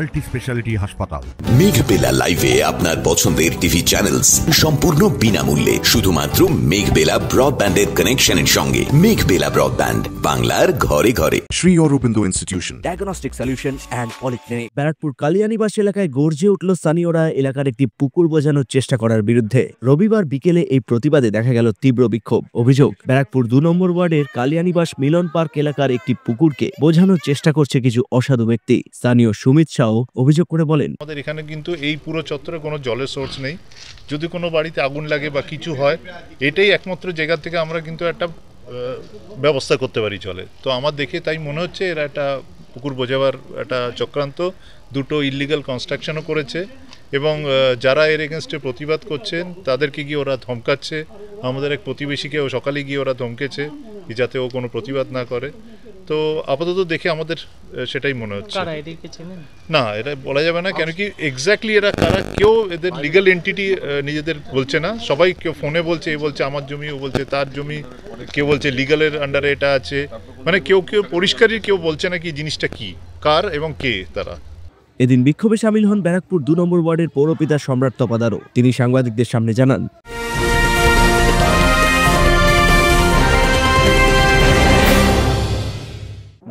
Multi speciality হাসপাতাল। মেঘবেলা লাইভে আপনার পছন্দের টিভি চ্যানেলস সম্পূর্ণ বিনামূল্যে, শুধুমাত্র মেঘবেলা ব্রডব্যান্ডের কানেকশনের সঙ্গে। মেঘবেলা ব্রডব্যান্ড, বাংলার ঘরে ঘরে। Sri Aurobindo Institution, diagnostic solution and polyclinic. Barrackpore Kalianibas এলাকায় গর্জে উঠল স্থানীয়রা এলাকার একটি পুকুর বোঝানোর চেষ্টা করার বিরুদ্ধে। রবিবার বিকেলে এই প্রতিবাদে দেখা গেল তীব্র বিক্ষোভ। অভিযোগ, ব্যারাকপুর 2 নম্বর ওয়ার্ডের কালিয়ানিবাস মিলন পার্ক এলাকার একটি পুকুরকে বোঝানোর চেষ্টা করছে কিছু অসাধু ব্যক্তি। স্থানীয় সুমিত শাহ অভিযোগ করে বলেন, আমাদের এখানে কিন্তু এই পুরো চত্বরে কোনো জলের সোর্স নেই। যদি কোনো বাড়িতে আগুন লাগে বা কিছু হয়, এটাই একমাত্র জায়গা থেকে আমরা কিন্তু একটা ব্যবস্থা করতে পারি জলে। তো আমার দেখে তাই মনে হচ্ছে এরা একটা পুকুর বোঝাবার একটা চক্রান্ত, দুটো ইললিগাল কনস্ট্রাকশনও করেছে এবং যারা এর এগেনস্টে প্রতিবাদ করছেন তাদেরকে গিয়ে ওরা ধমকাচ্ছে। আমাদের এক প্রতিবেশীকেও সকালে গিয়ে ওরা ধমকেছে যাতে ও কোনো প্রতিবাদ না করে। তো আপাতত দেখে আমাদের সেটাই মনে হচ্ছে। না, এটা বলা যাবে না, কেন কি এক্স্যাক্টলি এরা কারা, কেউ এদের লিগ্যাল এন্টিটি নিজেদের বলছে না। সবাই কেউ ফোনে বলছে, এ বলছে আমার জমি, ও বলছে তার জমি, কেউ বলছে লিগ্যালের আন্ডারে এটা আছে। মানে কেউ পরিষ্কারই কেউ বলছে না কি জিনিসটা কি, কার এবং কে তারা। এদিন বিক্ষোভে সামিল হন ব্যারাকপুর 2 নম্বর ওয়ার্ডের পৌরপিতা সম্রাট তপাদারও। তিনি সাংবাদিকদের সামনে জানান,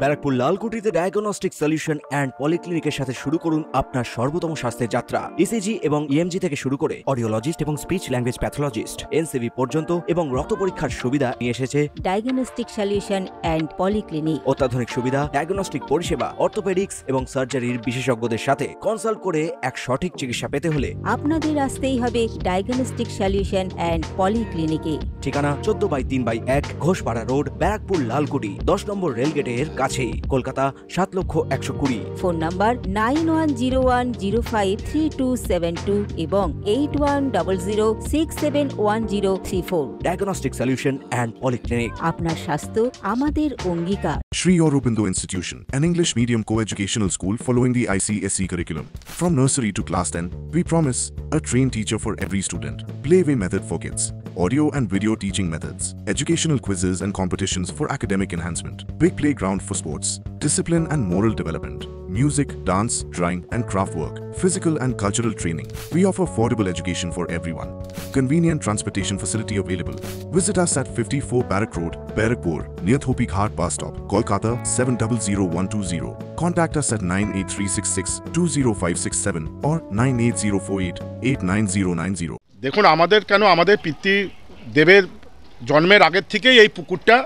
ব্যারাকপুর লালকুটিতে ডায়াগনস্টিক সলিউশন অ্যান্ড পলিক্লিনিকের সাথে শুরু করুন আপনার সর্বোত্তম স্বাস্থ্যের যাত্রা। ইসিজি এবং ইএমজি থেকে শুরু করে অডিওলজিস্ট এবং স্পিচ ল্যাঙ্গুয়েজ প্যাথোলজিস্ট, এনসিভি পর্যন্ত এবং রক্ত পরীক্ষার সুবিধা নিয়ে এসেছে ডায়াগনস্টিক সলিউশন অ্যান্ড পলিক্লিনিক। অত্যাধুনিক সুবিধা, ডায়াগনস্টিক পরিষেবা, অর্থোপেডিক্স এবং সার্জারির বিশেষজ্ঞদের সাথে কনসাল্ট করে এক সঠিক চিকিৎসা পেতে হলে আপনাদের আসতেই হবে ডায়াগনস্টিক সলিউশন অ্যান্ড পলিক্লিনিকে। ঠিকানা 14/3/1 ঘোষপাড়া রোড, ব্যারাকপুর লালকুটি, 10 নম্বর রেলগেটের কাছেই, কলকাতা 7,20,020। ফোন নাম্বার 9101053272 এবং 8100671034। ডায়াগনস্টিক সলিউশন অ্যান্ড পলিক্লিনিক, আপনার স্বাস্থ্য আমাদের অঙ্গীকার। Sri Aurobindo Institution, an English medium co-educational school following the ICSE curriculum. From nursery to class 10, we promise a trained teacher for every student. Playway method for kids, audio and video teaching methods, educational quizzes and competitions for academic enhancement, big playground for sports, discipline and moral development, music, dance, drawing and craft work, physical and cultural training. We offer affordable education for everyone. Convenient transportation facility available. Visit us at 54 Barrack Road, Barakpur, near Thopi Ghat bus stop, Kolkata 700120. Contact us at 98366-20567 or 98048-89090. দেখুন, আমাদের কেন আমাদের পিতৃদেবের জন্মের আগের থেকেই এই পুকুরটা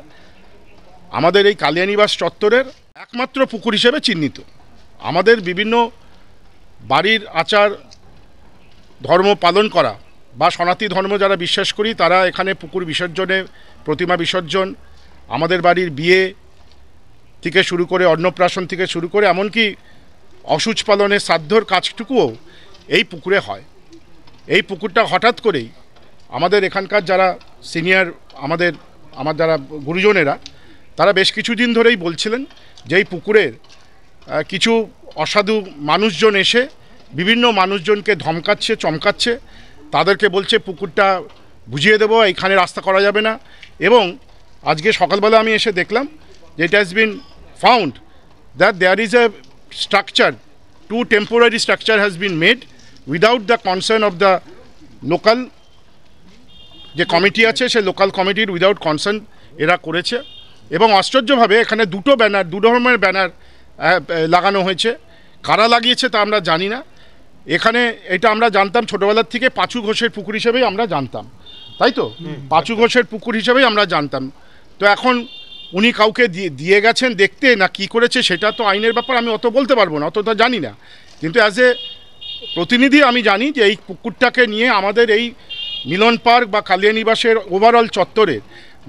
আমাদের এই কালিয়ানিবাস চত্বরের একমাত্র পুকুর হিসেবে চিহ্নিত। আমাদের বিভিন্ন বাড়ির আচার ধর্ম পালন করা বা সনাতনী ধর্ম যারা বিশ্বাস করি তারা এখানে পুকুর বিসর্জনে, প্রতিমা বিসর্জন, আমাদের বাড়ির বিয়ে থেকে শুরু করে অন্নপ্রাশন থেকে শুরু করে এমনকি অসুচ পালনের শ্রাদ্ধর কাজটুকুও এই পুকুরে হয়। এই পুকুরটা হঠাৎ করেই আমাদের এখানকার যারা সিনিয়র আমার যারা গুরুজনেরা তারা বেশ কিছুদিন ধরেই বলছিলেন যে এই পুকুরের কিছু অসাধু মানুষজন এসে বিভিন্ন মানুষজনকে ধমকাচ্ছে, চমকাচ্ছে, তাদেরকে বলছে পুকুরটা বুঝিয়ে দেবো, এইখানে রাস্তা করা যাবে না। এবং আজকে সকালবেলা আমি এসে দেখলাম যে it has been found that there is a structure, 2 temporary structure has been made without the concern of the local যে কমিটি আছে সে লোকাল কমিটির উইদাউট কনসার্ন এরা করেছে। এবং আশ্চর্যভাবে এখানে দু ধরনের ব্যানার লাগানো হয়েছে। কারা লাগিয়েছে তা আমরা জানি না। এখানে এটা আমরা জানতাম ছোটোবেলার থেকে পাঁচু ঘোষের পুকুর হিসেবেই আমরা জানতাম, তাই তো? পাঁচু ঘোষের পুকুর হিসেবেই আমরা জানতাম। তো এখন উনি কাউকে দিয়ে গেছেন দেখতে না কি করেছে সেটা তো আইনের ব্যাপার, আমি অত বলতে পারবো না, অতটা জানি না। কিন্তু অ্যাজ এ প্রতিনিধি আমি জানি যে এই পুকুরটাকে নিয়ে আমাদের এই মিলন পার্ক বা কালিয়ানিবাসের ওভারঅল চত্বরের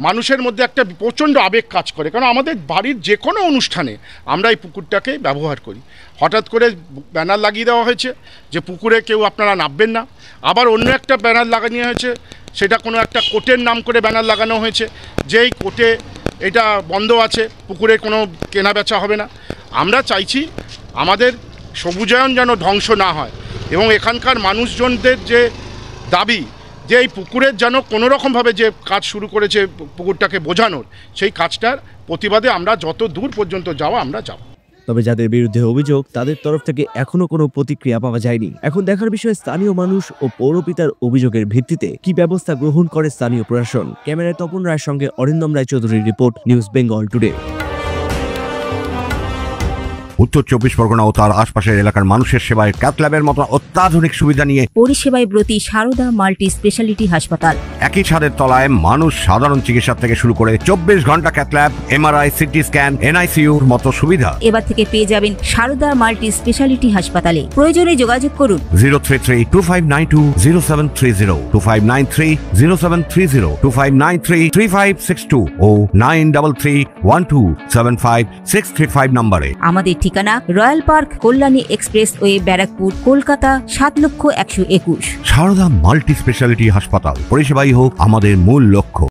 মানুষের মধ্যে একটা প্রচণ্ড আবেগ কাজ করে। কারণ আমাদের বাড়ির যে কোনো অনুষ্ঠানে আমরা এই পুকুরটাকে ব্যবহার করি। হঠাৎ করে ব্যানার লাগিয়ে দেওয়া হয়েছে যে পুকুরে কেউ আপনারা নামবেন না। আবার অন্য একটা ব্যানার লাগানো হয়েছে, সেটা কোনো একটা কোর্টের নাম করে ব্যানার লাগানো হয়েছে, যেই কোর্টে এটা বন্ধ আছে, পুকুরে কোনো কেনা বেচা হবে না। আমরা চাইছি আমাদের সবুজায়ন যেন ধ্বংস না হয় এবং এখানকার মানুষজনদের যে দাবি যে এই পুকুরের যেন কোনোরকমভাবে যে কাজ শুরু করেছে পুকুরটাকে বোঝানোর, সেই কাজটার প্রতিবাদে আমরা যত দূর পর্যন্ত যাওয়া আমরা যাব। তবে যাদের বিরুদ্ধে অভিযোগ তাদের তরফ থেকে এখনো কোনো প্রতিক্রিয়া পাওয়া যায়নি। এখন দেখার বিষয় স্থানীয় মানুষ ও পৌরপিতার অভিযোগের ভিত্তিতে কি ব্যবস্থা গ্রহণ করে স্থানীয় প্রশাসন। ক্যামেরায় তপন রায়ের সঙ্গে অরিন্দম রায়চৌধুরীর report, News Bengal Today. Uttar 24 Pargana ও তার আশপাশের এলাকার মানুষের সেবায় ক্যাথ ল্যাবের মতো অত্যাধুনিক সুবিধা নিয়ে পরিষেবায় ব্রতী সারদা মাল্টি স্পেশালিটি হাসপাতাল। একই ছাদের তলায় মানুষ সাধারণ চিকিৎসা থেকে শুরু করে 24 ঘন্টা cath lab, MRI, CT scan, এনআইসিইউর মতো সুবিধা এবার থেকে পেয়ে যাবেন সারদা মাল্টি স্পেশালিটি হাসপাতালে। প্রয়োজনে যোগাযোগ করুন 033-2592-0730, 2593-0730, 2593-3562 ও 9331275635 নম্বরে। আমাদের ঠিকানা Royal Park, Kalyani expressway, Barrackpore, Kolkata 7,121,000। Sarada multi speciality হাসপাতাল, পরিষেবাই হোক আমাদের মূল লক্ষ্য।